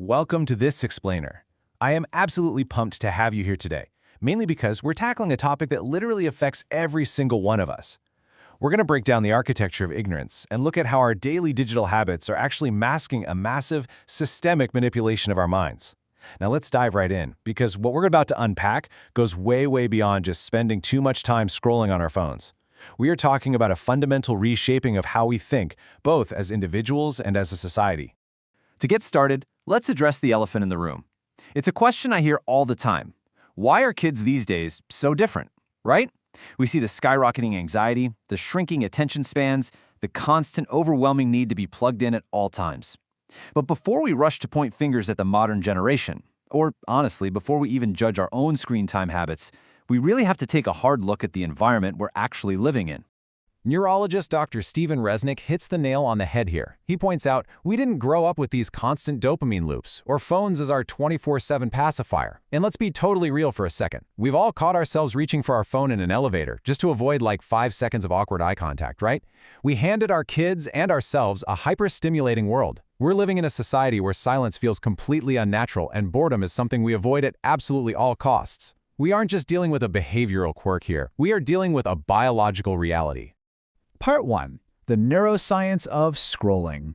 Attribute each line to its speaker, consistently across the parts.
Speaker 1: Welcome to This Explainer. I am absolutely pumped to have you here today, mainly because we're tackling a topic that literally affects every single one of us. We're going to break down the architecture of ignorance and look at how our daily digital habits are actually masking a massive, systemic manipulation of our minds. Now let's dive right in, because what we're about to unpack goes way beyond just spending too much time scrolling on our phones. We are talking about a fundamental reshaping of how we think, both as individuals and as a society.
Speaker 2: To get started, let's address the elephant in the room. It's a question I hear all the time. Why are kids these days so different, right? We see the skyrocketing anxiety, the shrinking attention spans, the constant overwhelming need to be plugged in at all times. But before we rush to point fingers at the modern generation, or honestly, before we even judge our own screen time habits, we really have to take a hard look at the environment we're actually living in.
Speaker 1: Neurologist Dr. Resnick hits the nail on the head here. He points out, we didn't grow up with these constant dopamine loops, or phones as our 24/7 pacifier. And let's be totally real for a second. We've all caught ourselves reaching for our phone in an elevator, just to avoid like 5 seconds of awkward eye contact, right? We handed our kids and ourselves a hyper-stimulating world. We're living in a society where silence feels completely unnatural and boredom is something we avoid at absolutely all costs. We aren't just dealing with a behavioral quirk here. We are dealing with a biological reality.
Speaker 3: Part 1. The neuroscience of scrolling.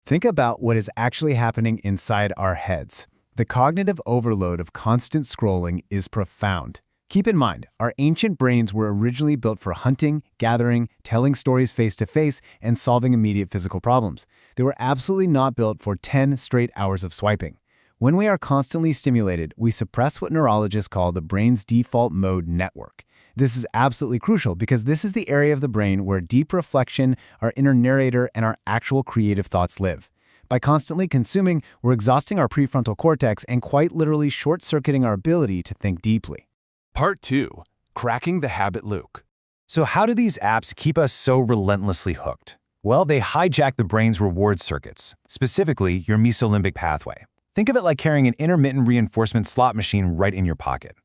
Speaker 3: Think about what is actually happening inside our heads. The cognitive overload of constant scrolling is profound. Keep in mind, our ancient brains were originally built for hunting, gathering, telling stories face-to-face, and solving immediate physical problems. They were absolutely not built for 10 straight hours of swiping. When we are constantly stimulated, we suppress what neurologists call the brain's default mode network. This is absolutely crucial because this is the area of the brain where deep reflection, our inner narrator, and our actual creative thoughts live. By constantly consuming, we're exhausting our prefrontal cortex and quite literally short-circuiting our ability to think deeply.
Speaker 1: Part 2. Cracking the habit loop. So how do these apps keep us so relentlessly hooked? Well, they hijack the brain's reward circuits, specifically your mesolimbic pathway. Think of it like carrying an intermittent reinforcement slot machine right in your pocket.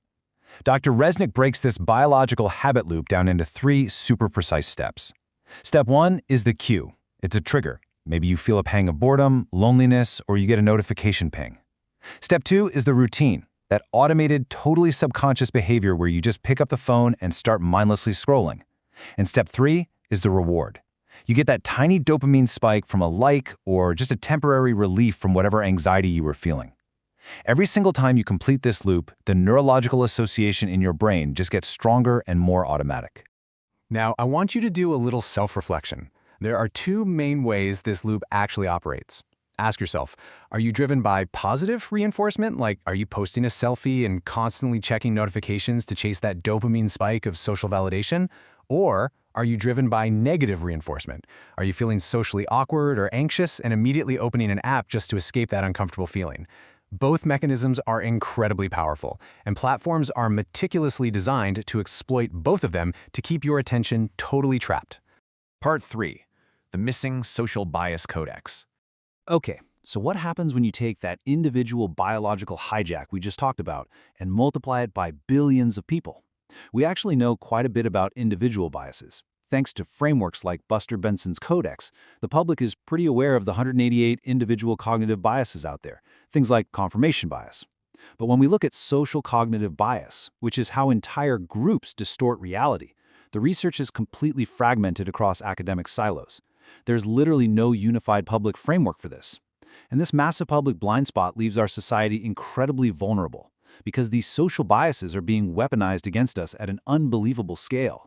Speaker 1: Dr. Resnick breaks this biological habit loop down into 3 super precise steps. Step 1 is the cue. It's a trigger. Maybe you feel a pang of boredom, loneliness, or you get a notification ping. Step 2 is the routine, that automated, totally subconscious behavior where you just pick up the phone and start mindlessly scrolling. And step 3 is the reward. You get that tiny dopamine spike from a like or just a temporary relief from whatever anxiety you were feeling. Every single time you complete this loop, the neurological association in your brain just gets stronger and more automatic.
Speaker 3: Now, I want you to do a little self-reflection. There are 2 main ways this loop actually operates. Ask yourself, are you driven by positive reinforcement? Like, are you posting a selfie and constantly checking notifications to chase that dopamine spike of social validation? Or are you driven by negative reinforcement? Are you feeling socially awkward or anxious and immediately opening an app just to escape that uncomfortable feeling? Both mechanisms are incredibly powerful, and platforms are meticulously designed to exploit both of them to keep your attention totally trapped.
Speaker 4: Part 3. The missing social bias codex.
Speaker 2: Okay, so what happens when you take that individual biological hijack we just talked about and multiply it by billions of people? We actually know quite a bit about individual biases. Thanks to frameworks like Buster Benson's Codex, the public is pretty aware of the 188 individual cognitive biases out there, things like confirmation bias. But when we look at social cognitive bias, which is how entire groups distort reality, the research is completely fragmented across academic silos. There's literally no unified public framework for this. And this massive public blind spot leaves our society incredibly vulnerable, because these social biases are being weaponized against us at an unbelievable scale.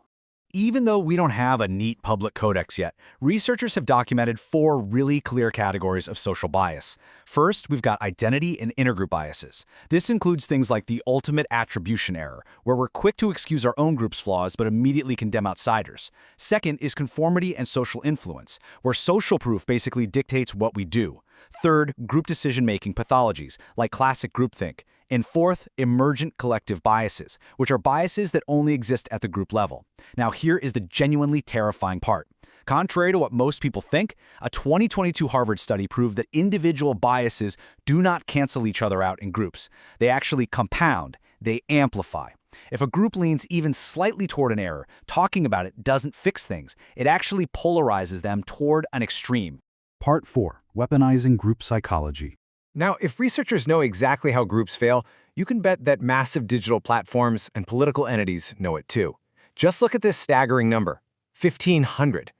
Speaker 4: Even though we don't have a neat public codex yet, researchers have documented 4 really clear categories of social bias. First, we've got identity and intergroup biases. This includes things like the ultimate attribution error, where we're quick to excuse our own group's flaws but immediately condemn outsiders. Second is conformity and social influence, where social proof basically dictates what we do. Third, group decision-making pathologies, like classic groupthink. And fourth, emergent collective biases, which are biases that only exist at the group level. Now here is the genuinely terrifying part. Contrary to what most people think, a 2022 Harvard study proved that individual biases do not cancel each other out in groups. They actually compound, they amplify. If a group leans even slightly toward an error, talking about it doesn't fix things. It actually polarizes them toward an extreme.
Speaker 5: Part 4. Weaponizing Group Psychology.
Speaker 3: Now, if researchers know exactly how groups fail, you can bet that massive digital platforms and political entities know it too. Just look at this staggering number, 1,500.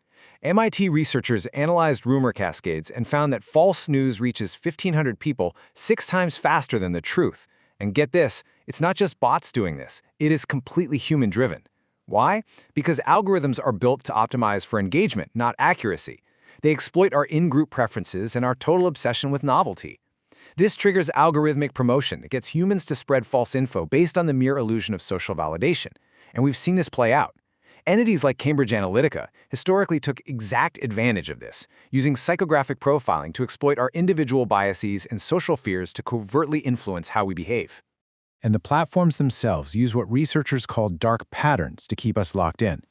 Speaker 3: MIT researchers analyzed rumor cascades and found that false news reaches 1,500 people 6 times faster than the truth. And get this, it's not just bots doing this, it is completely human-driven. Why? Because algorithms are built to optimize for engagement, not accuracy. They exploit our in-group preferences and our total obsession with novelty. This triggers algorithmic promotion that gets humans to spread false info based on the mere illusion of social validation. And we've seen this play out. Entities like Cambridge Analytica historically took exact advantage of this, using psychographic profiling to exploit our individual biases and social fears to covertly influence how we behave.
Speaker 1: And the platforms themselves use what researchers call dark patterns to keep us locked in.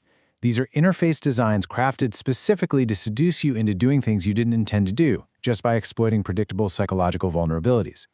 Speaker 1: These are interface designs crafted specifically to seduce you into doing things you didn't intend to do, just by exploiting predictable psychological vulnerabilities.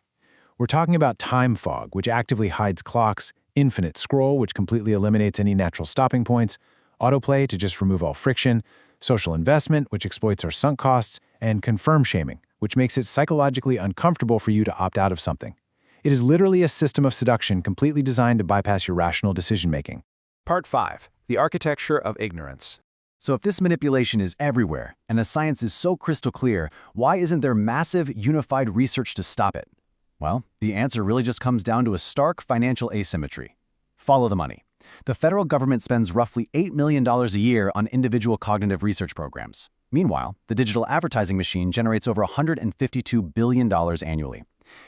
Speaker 1: We're talking about time fog, which actively hides clocks, infinite scroll, which completely eliminates any natural stopping points, autoplay to just remove all friction, social investment, which exploits our sunk costs, and confirm shaming, which makes it psychologically uncomfortable for you to opt out of something. It is literally a system of seduction completely designed to bypass your rational decision-making.
Speaker 2: Part 5. The architecture of ignorance. So if this manipulation is everywhere, and the science is so crystal clear, why isn't there massive, unified research to stop it? Well, the answer really just comes down to a stark financial asymmetry. Follow the money. The federal government spends roughly $8 million a year on individual cognitive research programs. Meanwhile, the digital advertising machine generates over $152 billion annually.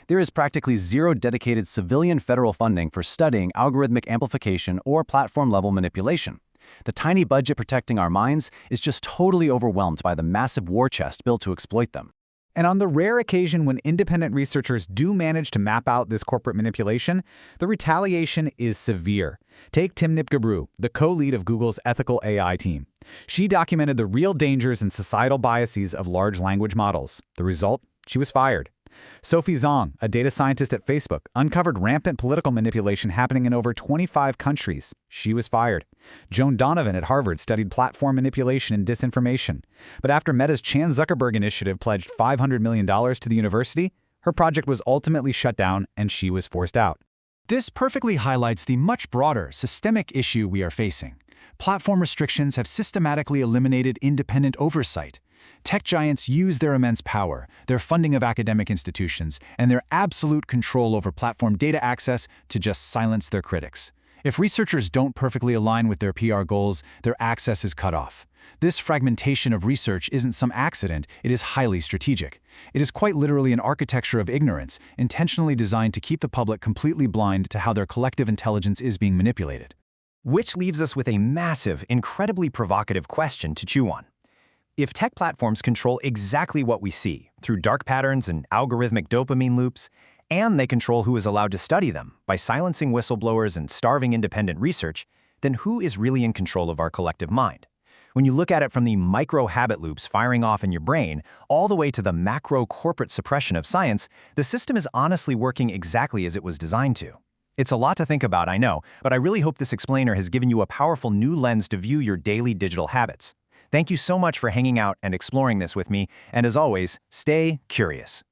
Speaker 2: There is practically zero dedicated civilian federal funding for studying algorithmic amplification or platform-level manipulation. The tiny budget protecting our minds is just totally overwhelmed by the massive war chest built to exploit them.
Speaker 5: And on the rare occasion when independent researchers do manage to map out this corporate manipulation, the retaliation is severe. Take Timnit Gebru, the co-lead of Google's ethical AI team. She documented the real dangers and societal biases of large language models. The result? She was fired. Sophie Zhang, a data scientist at Facebook, uncovered rampant political manipulation happening in over 25 countries. She was fired. Joan Donovan at Harvard studied platform manipulation and disinformation. But after Meta's Chan Zuckerberg initiative pledged $500 million to the university, her project was ultimately shut down and she was forced out.
Speaker 1: This perfectly highlights the much broader, systemic issue we are facing. Platform restrictions have systematically eliminated independent oversight. Tech giants use their immense power, their funding of academic institutions, and their absolute control over platform data access to just silence their critics. If researchers don't perfectly align with their PR goals, their access is cut off. This fragmentation of research isn't some accident, it is highly strategic. It is quite literally an architecture of ignorance, intentionally designed to keep the public completely blind to how their collective intelligence is being manipulated.
Speaker 6: Which leaves us with a massive, incredibly provocative question to chew on. If tech platforms control exactly what we see through dark patterns and algorithmic dopamine loops, and they control who is allowed to study them by silencing whistleblowers and starving independent research, then who is really in control of our collective mind? When you look at it from the micro habit loops firing off in your brain all the way to the macro corporate suppression of science, the system is honestly working exactly as it was designed to. It's a lot to think about, I know, but I really hope this explainer has given you a powerful new lens to view your daily digital habits. Thank you so much for hanging out and exploring this with me, and as always, stay curious.